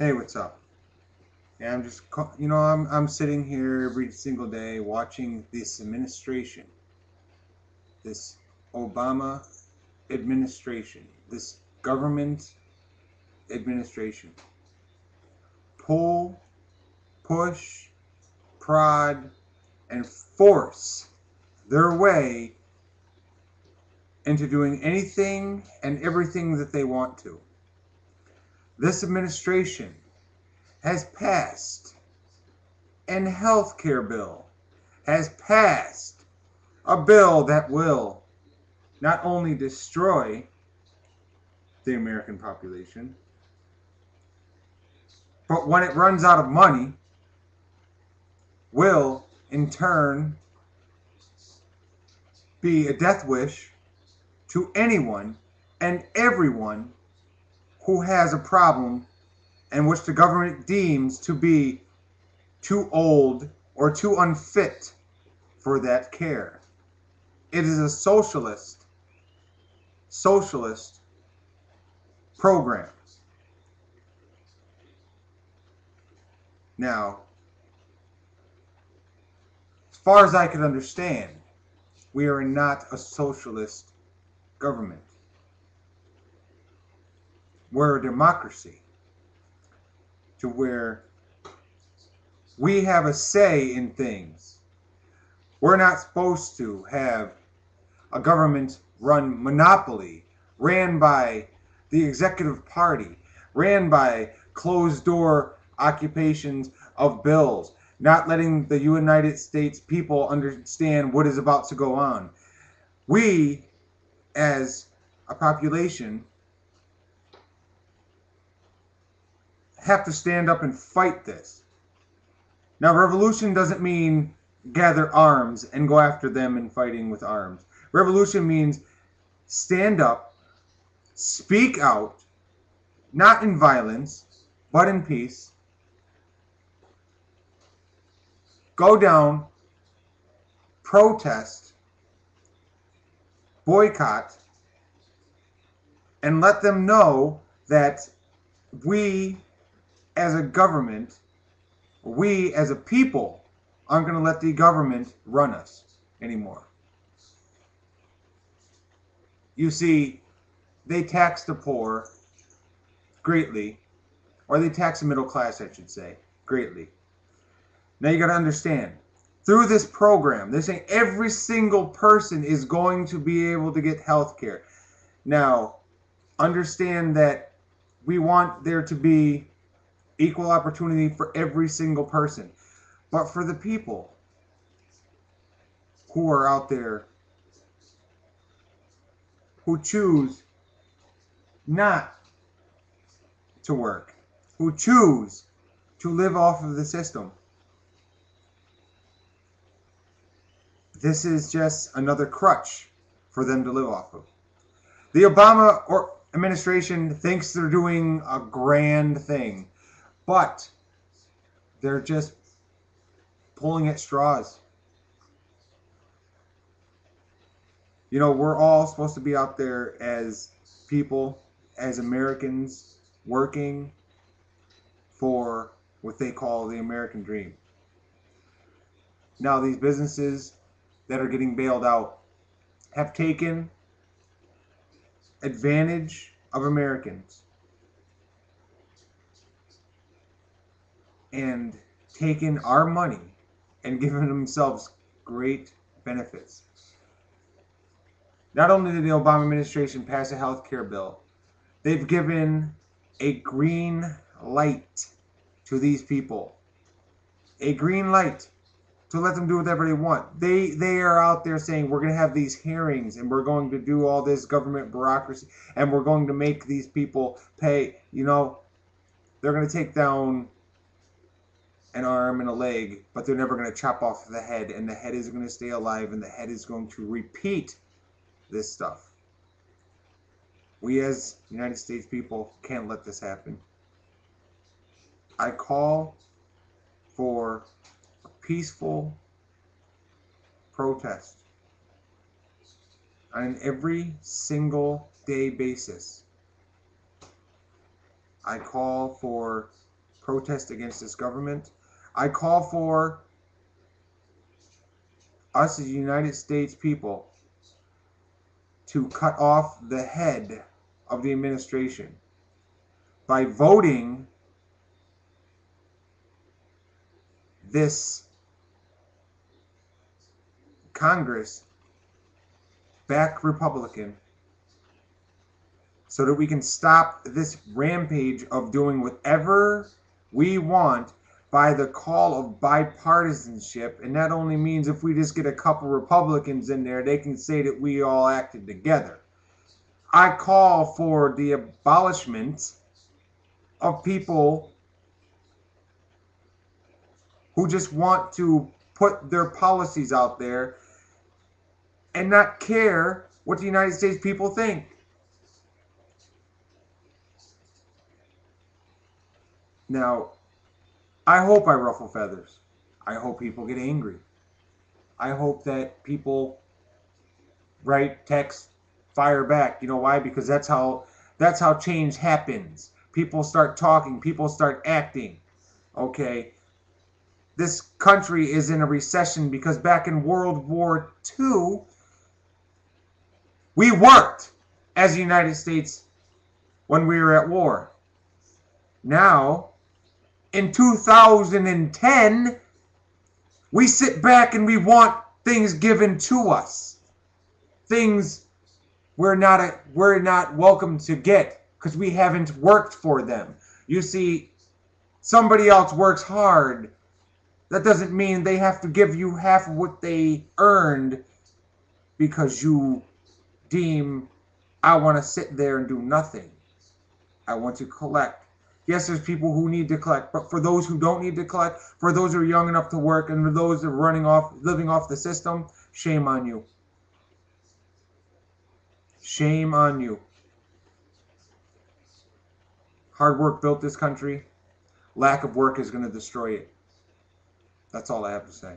Hey, what's up? Yeah, I'm sitting here every single day watching this administration, this Obama administration, this government administration, pull, push, prod, and force their way into doing anything and everything that they want to. This administration has passed an health care bill, has passed a bill that will not only destroy the American population, but when it runs out of money, will in turn be a death wish to anyone and everyone who has a problem and which the government deems to be too old or too unfit for that care. It is a socialist program. Now, as far as I can understand, we are not a socialist government. We're a democracy to where we have a say in things. We're not supposed to have a government run monopoly, ran by the executive party, ran by closed door occupations of bills, not letting the United States people understand what is about to go on. We, as a population, have to stand up and fight this. Now, revolution doesn't mean gather arms and go after them and fighting with arms. Revolution means stand up, speak out, not in violence, but in peace. Go down, protest, boycott, and let them know that we as a government, we as a people, aren't going to let the government run us anymore. You see, they tax the poor greatly, or they tax the middle class, I should say, greatly. Now you got to understand, through this program, they're saying every single person is going to be able to get health care. Now, understand that we want there to be equal opportunity for every single person. But for the people who are out there who choose not to work, who choose to live off of the system, this is just another crutch for them to live off of. The Obama administration thinks they're doing a grand thing, but they're just pulling at straws. You know, we're all supposed to be out there as people, as Americans, working for what they call the American dream. Now, these businesses that are getting bailed out have taken advantage of Americans and taken our money and given themselves great benefits. Not only did the Obama administration pass a health care bill, they've given a green light to these people. A green light to let them do whatever they want. They are out there saying we're going to have these hearings and we're going to do all this government bureaucracy and we're going to make these people pay. You know, they're going to take down an arm and a leg, but they're never going to chop off the head, and the head is going to stay alive and the head is going to repeat this stuff. We as United States people can't let this happen. I call for a peaceful protest on an every single day basis. I call for protest against this government. I call for us as United States people to cut off the head of the administration by voting this Congress back Republican so that we can stop this rampage of doing whatever we want by the call of bipartisanship. And that only means if we just get a couple Republicans in there, they can say that we all acted together. I call for the abolishment of people who just want to put their policies out there and not care what the United States people think. Now, I hope I ruffle feathers. I hope people get angry. I hope that people write, text, fire back. You know why? Because that's how change happens. People start talking. People start acting. Okay? This country is in a recession because back in World War II, we worked as the United States when we were at war. Now, in 2010, we sit back and we want things given to us. Things we're not welcome to get because we haven't worked for them. You see, somebody else works hard. That doesn't mean they have to give you half of what they earned because you deem, I want to sit there and do nothing. I want to collect. Yes, there's people who need to collect, but for those who don't need to collect, for those who are young enough to work, and for those that are living off the system, shame on you. Shame on you. Hard work built this country. Lack of work is going to destroy it. That's all I have to say.